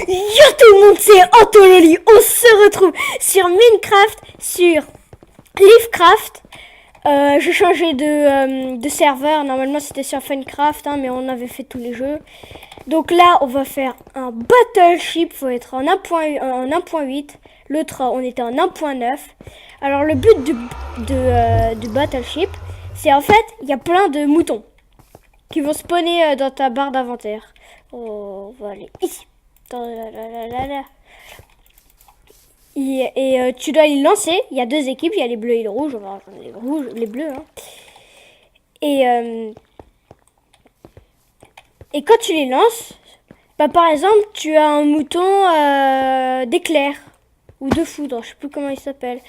Yo tout le monde, c'est Antololi. On se retrouve sur Minecraft, sur Livecraft. J'ai changé de serveur. Normalement c'était sur Funcraft, hein, mais on avait fait tous les jeux. Donc là on va faire un Battleship. Faut être en 1.8. L'autre on était en 1.9. Alors le but du Battleship, c'est en fait il y a plein de moutons qui vont spawner dans ta barre d'inventaire. Oh, on va aller ici. Et tu dois les lancer. Il y a deux équipes, il y a les bleus et les rouges. Enfin, les bleus. Hein. Et quand tu les lances, bah, par exemple, tu as un mouton d'éclair ou de foudre, je sais plus comment il s'appelle,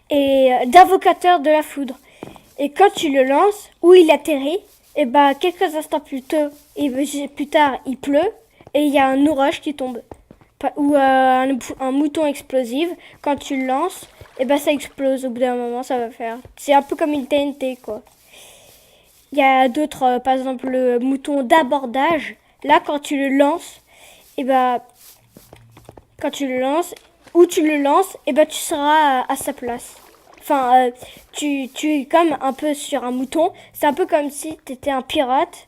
et d'invocateur de la foudre. Et quand tu le lances, où il atterrit, et bah quelques instants plus tard, il pleut et il y a un orage qui tombe. Ou un mouton explosif, quand tu le lances, et bah ça explose au bout d'un moment, ça va faire. C'est un peu comme une TNT quoi. Il y a d'autres, par exemple le mouton d'abordage. Là quand tu le lances, et bah quand tu le lances, où tu le lances, et bah tu seras à sa place. Enfin, tu es comme un peu sur un mouton. C'est un peu comme si tu étais un pirate.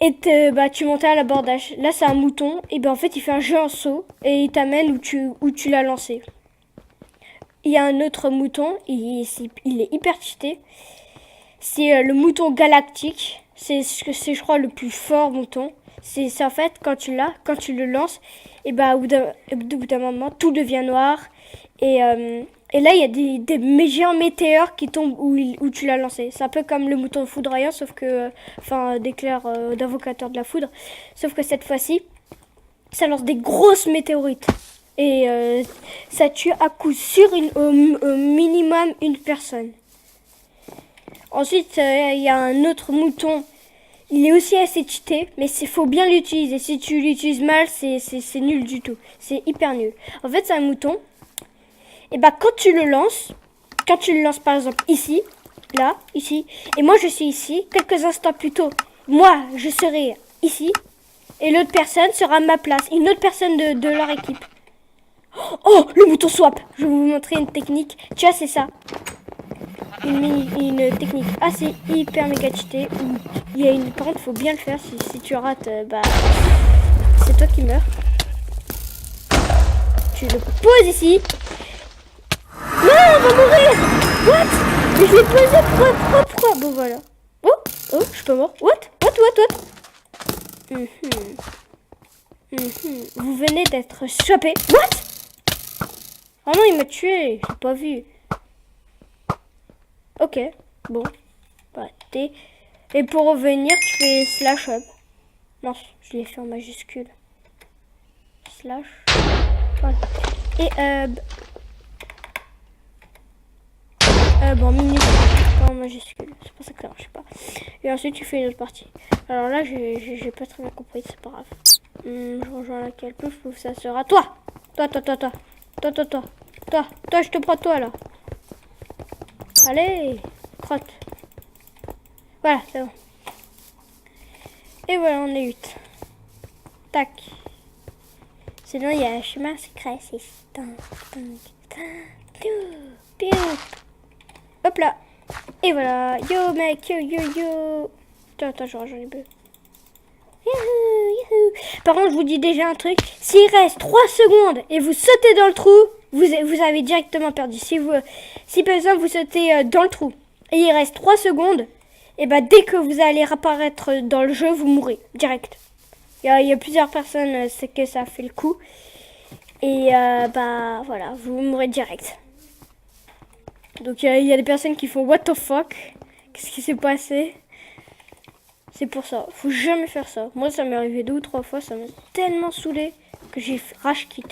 Et bah, tu montais à l'abordage. Là, c'est un mouton. Et ben en fait, il fait un jeu en saut. Et il t'amène où tu l'as lancé. Il y a un autre mouton. Il est hyper cheaté. C'est le mouton galactique. C'est je crois, le plus fort mouton. C'est en fait, quand tu le lances, et bah, au bout d'un moment, tout devient noir. Et là, il y a des géants météores qui tombent où tu l'as lancé. C'est un peu comme le mouton foudroyant, sauf que... d'éclair d'invocateur de la foudre. Sauf que cette fois-ci, ça lance des grosses météorites. Et ça tue à coup sûr au minimum une personne. Ensuite, il y a un autre mouton. Il est aussi assez cheaté, mais il faut bien l'utiliser. Si tu l'utilises mal, c'est nul du tout. C'est hyper nul. En fait, c'est un mouton. Et bah quand tu le lances par exemple ici, là, ici, et moi je suis ici, quelques instants plus tôt, moi je serai ici, et l'autre personne sera à ma place, une autre personne de leur équipe. Oh, le mouton swap. Je vais vous montrer une technique. Tu vois, c'est ça. Une technique assez hyper méga cheatée. Il y a une... Par contre, faut bien le faire. Si tu rates, bah... c'est toi qui meurs. Tu le poses ici. Non, on va mourir. What? Mais je l'ai posé propre. Bon, voilà. Oh, je suis pas mort. What? Vous venez d'être chopé. What? Oh non, il m'a tué. J'ai pas vu. Ok, bon. Bah, et pour revenir, tu fais slash up. Non, je l'ai fait en majuscule. Slash. Voilà. Et bon, minuscule, pas en majuscule. C'est pour ça que ça marche pas. Et ensuite, tu fais une autre partie. Alors là, j'ai pas très bien compris, c'est pas grave. Je rejoins laquelle plus, ça sera toi. Toi, je te prends toi là. Allez, crotte. Voilà, c'est bon. Et voilà, on est 8. Tac. Sinon, il y a un chemin secret. C'est... Hop là. Et voilà. Yo, mec. Yo. Attends, je rejoins les bleus. Youhou. Par contre, je vous dis déjà un truc. S'il reste 3 secondes et vous sautez dans le trou, vous avez directement perdu. Si par exemple, vous sautez dans le trou et il reste 3 secondes, et bah dès que vous allez apparaître dans le jeu, vous mourrez direct. Il y a plusieurs personnes, c'est que ça fait le coup. Et bah voilà, vous mourrez direct. Donc il y a des personnes qui font what the fuck. Qu'est-ce qui s'est passé? C'est pour ça, faut jamais faire ça. Moi ça m'est arrivé 2 ou 3 fois, ça m'a tellement saoulé que j'ai rage quit.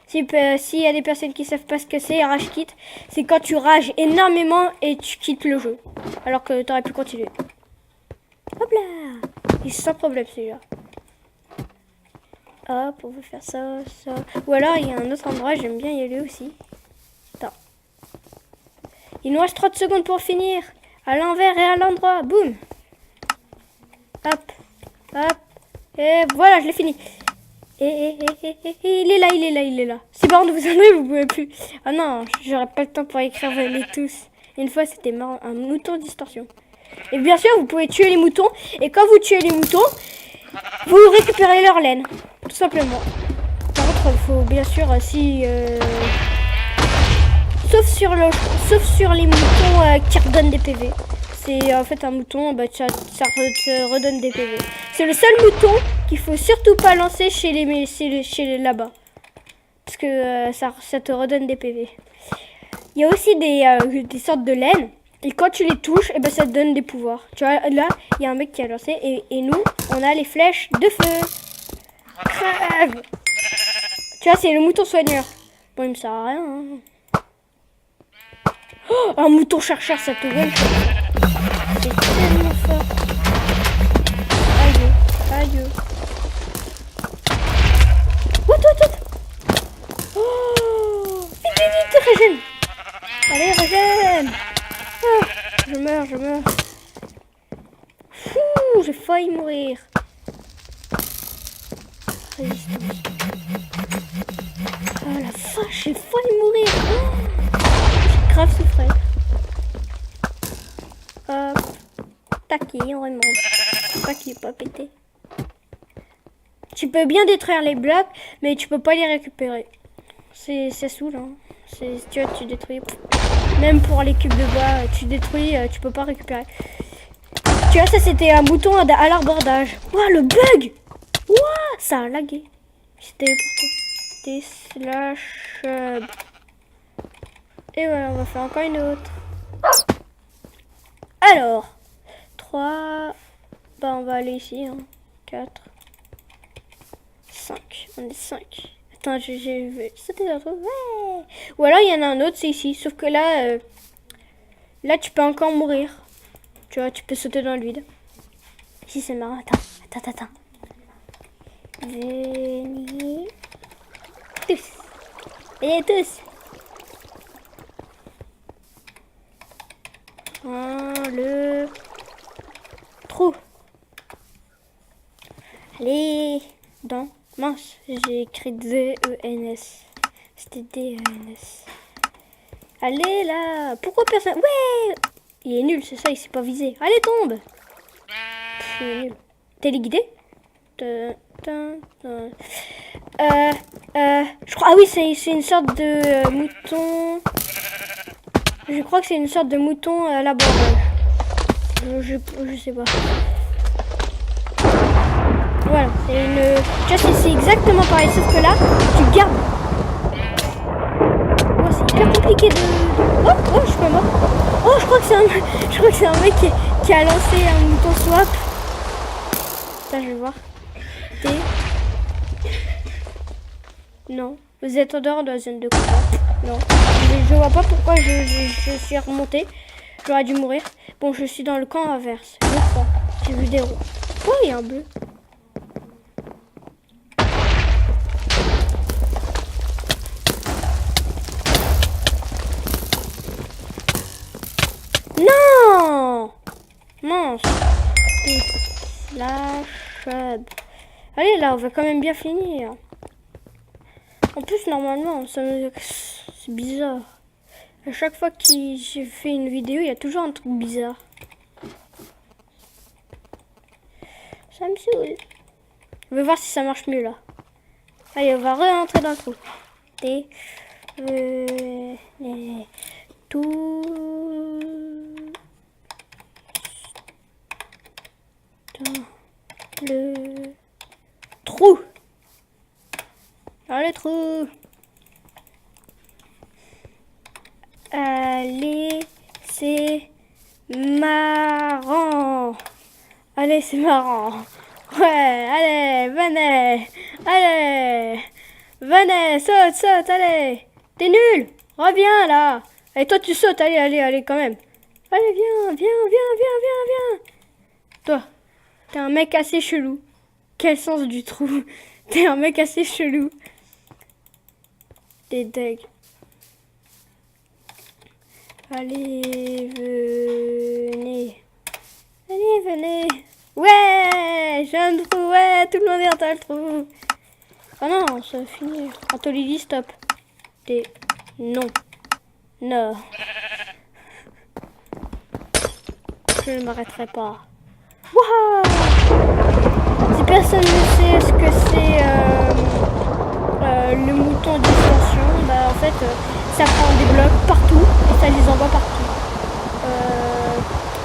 S'il y a des personnes qui savent pas ce que c'est, rage quit, c'est quand tu rages énormément et tu quittes le jeu. Alors que tu aurais pu continuer. Hop là. Et sans problème celui-là. Hop, on va faire ça. Ou alors il y a un autre endroit, j'aime bien y aller aussi. Attends. Il nous reste 30 secondes pour finir. À l'envers et à l'endroit. Boum. Hop. Et voilà, je l'ai fini. Il est là, il est là, il est là. Si par contre vous en avez, vous pouvez plus. Ah non, j'aurais pas le temps pour écrire les tous. Une fois, c'était marrant, un mouton distorsion. Et bien sûr, vous pouvez tuer les moutons. Et quand vous tuez les moutons, vous récupérez leur laine. Tout simplement. Par contre, il faut bien sûr, sauf sur les moutons qui redonnent des PV. C'est en fait un mouton, ça te redonne des PV. C'est le seul mouton qu'il faut surtout pas lancer chez les là-bas. Parce que ça te redonne des PV. Il y a aussi des sortes de laine. Et quand tu les touches, et ça te donne des pouvoirs. Tu vois, là, il y a un mec qui a lancé. Et nous, on a les flèches de feu. Crève. Tu vois, c'est le mouton soigneur. Bon, il me sert à rien. Hein. Oh, un mouton chercheur, ça te donne. C'est tellement fort. Aïe. What. Oh, vite, régène. Allez, régène. Ah, je meurs. Fou, j'ai failli mourir. Résistance. Oh la vache, j'ai failli mourir. Oh, j'ai grave souffert. Hop. Taquet, on remonte. Pas qu'il est pas pété. Tu peux bien détruire les blocs, mais tu peux pas les récupérer. C'est saoul, hein. Tu vois, tu détruis. Même pour les cubes de bois, tu détruis, tu peux pas récupérer. Tu vois, ça c'était un bouton à l'abordage. Ouah, le bug. Ouah, ça a lagué. C'était téléporté. /. Et voilà, on va faire encore une autre. Alors, 3. On va aller ici. Hein. 4. 5. On est 5. Attends, j'ai vu. C'était un truc. Ouais. Ou alors il y en a un autre, c'est ici. Sauf que là, là tu peux encore mourir. Tu vois, tu peux sauter dans le vide. Si c'est marrant. Attends. Venez tous. Venez tous. Le trou. Allez. Dans. Mince, j'ai écrit D-E-N-S. C'était D-E-N-S. Allez là. Pourquoi personne... Ouais. Il est nul, c'est ça, il s'est pas visé. Allez, tombe. Il est nul. Téléguidé. Je crois... Ah oui, c'est une sorte de mouton... Je crois que c'est une sorte de mouton à l'abordage. Je sais pas. Voilà, c'est une... Tu vois, c'est exactement pareil, sauf que là, tu gardes. Oh, c'est hyper compliqué de... Oh, je suis pas mort. Oh, je crois que c'est un mec qui a lancé un mouton swap. Attends, je vais voir. Non, vous êtes en dehors de la zone de combat. Non, je vois pas pourquoi je suis remonté. J'aurais dû mourir. Bon, je suis dans le camp inverse. Je crois. J'ai vu des roues. Oh, il y a un bleu. Non! Mince. Slash. Allez, là, on va quand même bien finir. En plus, normalement, c'est bizarre. À chaque fois que j'ai fait une vidéo, il y a toujours un truc bizarre. Ça me saoule. On va voir si ça marche mieux, là. Allez, on va re-rentrer dans le trou. Tout... Dans le trou. Dans le trou. Allez, c'est marrant. Allez, c'est marrant. Ouais, allez, venez. Allez. Venez, saute, allez. T'es nul. Reviens, là. Et toi, tu sautes. Allez, quand même. Allez, viens. Toi, t'es un mec assez chelou. Quel sens du trou. T'es un mec assez chelou. T'es deg. Allez, venez. Ouais, j'ai un trou. Ouais, tout le monde est dans le trou. Ah non, ça a fini. Anthony dit stop. Non. Non. Je ne m'arrêterai pas. Wouah! Si personne ne sait ce que c'est le mouton distorsion, bah en fait ça prend des blocs partout et ça les envoie partout.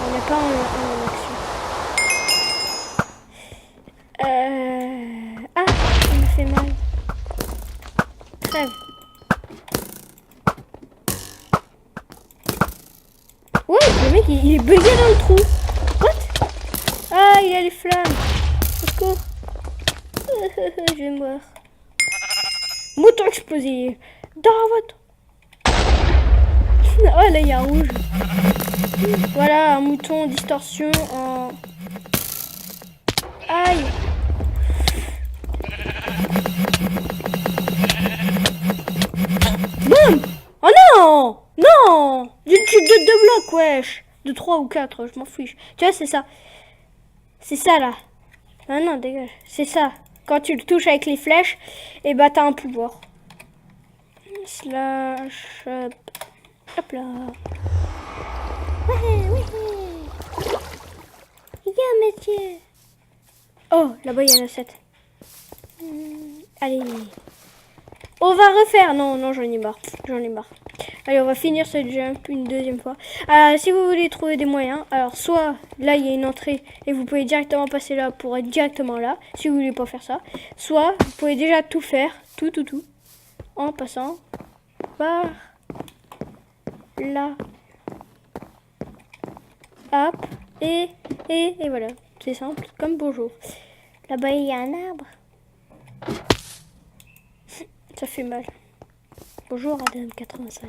On n'est pas en action. Ah, ça me fait mal. Crève. Ouais, le mec il est bugué dans le trou. What? Ah, il a les flammes. Secours. Je vais mourir. Mouton explosif. Dans votre... Oh là, il y a un rouge. Voilà, un mouton distorsion en... Aïe. Boum. Oh non. Non. D'une chute de 2 blocs, wesh. De 3 ou 4, je m'en fiche. Tu vois, c'est ça. C'est ça, là. Ah non, dégage. C'est ça. Quand tu le touches avec les flèches, et bah t'as un pouvoir. Slash up. Hop là. Ouais, ouais. Yeah, monsieur. Oh, là-bas, il y en a 7. Allez. On va refaire. Non, non, j'en ai marre. J'en ai marre. Allez, on va finir ce jump une deuxième fois. Si vous voulez trouver des moyens, alors soit là, il y a une entrée et vous pouvez directement passer là pour être directement là, si vous voulez pas faire ça. Soit vous pouvez déjà tout faire, tout, en passant par là. Hop, et voilà. C'est simple, comme bonjour. Là-bas, il y a un arbre. Ça fait mal. Bonjour, Adam 85.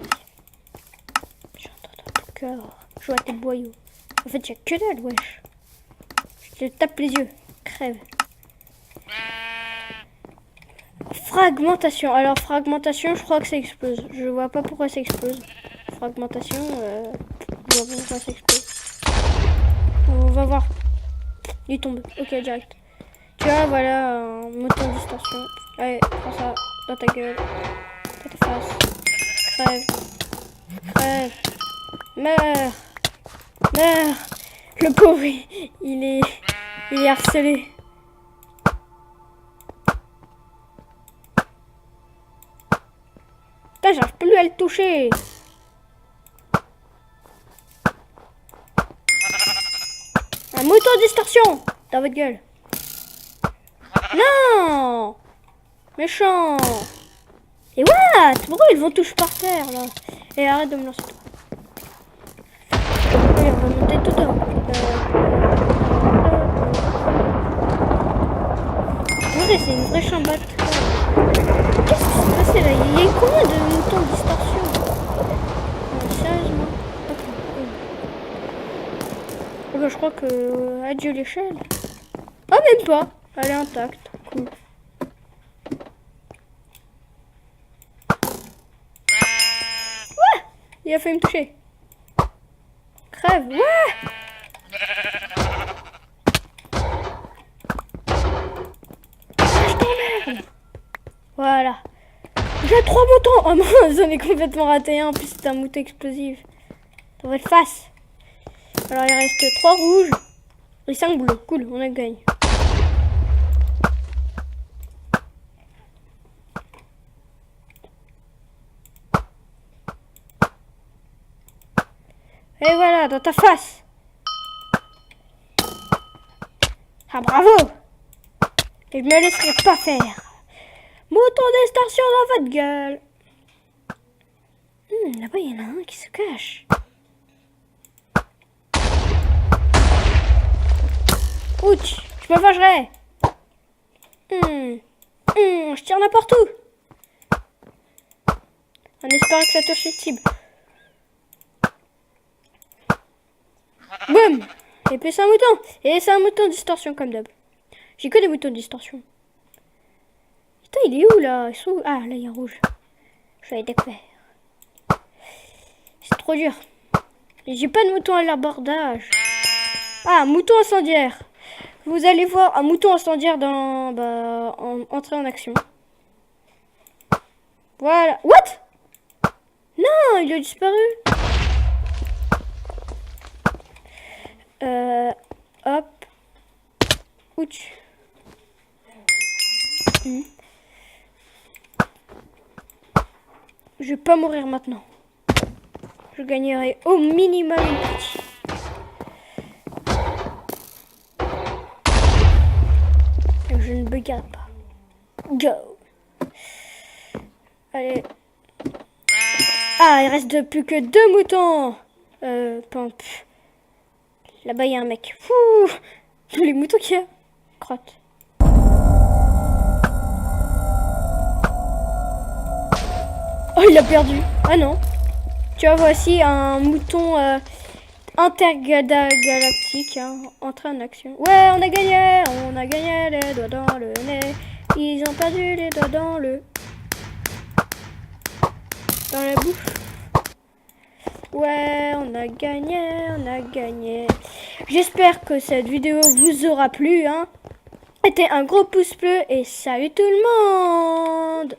J'entends dans ton cœur. Je vois tes boyaux. En fait, il n'y a que dalle, wesh. Je te tape les yeux. Crève. Fragmentation. Alors, fragmentation, je crois que ça explose. Je vois pas pourquoi ça explose. Fragmentation, je vois pas pourquoi ça explose. On va voir. Il tombe. Ok, direct. Tu vois, voilà, un mouton distorsion. Allez, prends ça dans ta gueule. Dans ta face. Crève. Crève. Meurs. Meurs. Le pauvre, il est harcelé. Putain, j'arrive plus à le toucher. Un mouton distorsion dans votre gueule. Non. Méchant. Et what? Pourquoi ils vont tous par terre là? Et arrête de me lancer toi. Allez, on va monter tout dedans. C'est une vraie chambre. Qu'est-ce qui s'est passé là? Il y a combien de moutons de distorsion? Sérieusement? Oh bah, je crois que... adieu l'échelle. Ah, même pas. Elle est intacte. Cool. Ouais! Il a failli me toucher. Crève. Ouais! Voilà. J'ai 3 moutons. Oh non, j'en ai complètement raté un. En plus, c'est un mouton explosif. Dans votre face. Alors, il reste 3 rouges et 5 bleus. Cool, on a gagné. Et voilà, dans ta face. Ah, bravo. Et je me laisserai pas faire. Mouton distorsion dans votre gueule. Là-bas, il y en a un qui se cache. Ouch, je me vengerai. Je tire n'importe où. En espérant que ça touche les cibles. Boum. Et puis c'est un mouton. Et c'est un mouton distorsion comme d'hab. J'ai que des moutons de distorsion. Putain, il est où là? Ils sont où? Ah, là, il y a un rouge. Je vais les découvrir. C'est trop dur. Et j'ai pas de mouton à l'abordage. Ah, mouton incendiaire. Vous allez voir un mouton incendiaire dans... entrer en action. Voilà. What? Non, il a disparu. Hop. Ouch. Je vais pas mourir maintenant. Je gagnerai au minimum une partie. Je ne regarde pas. Go. Allez. Ah, il reste plus que 2 moutons. Pompe. Là-bas, il y a un mec. Fouh. Tous les moutons qu'il y a. Crotte. Oh, il a perdu. Ah non. Tu vois, voici un mouton intergalactique entré en action. Ouais, on a gagné. On a gagné les doigts dans le nez. Ils ont perdu les doigts dans la bouche. Ouais, on a gagné, on a gagné. J'espère que cette vidéo vous aura plu. Mettez un gros pouce bleu et salut tout le monde!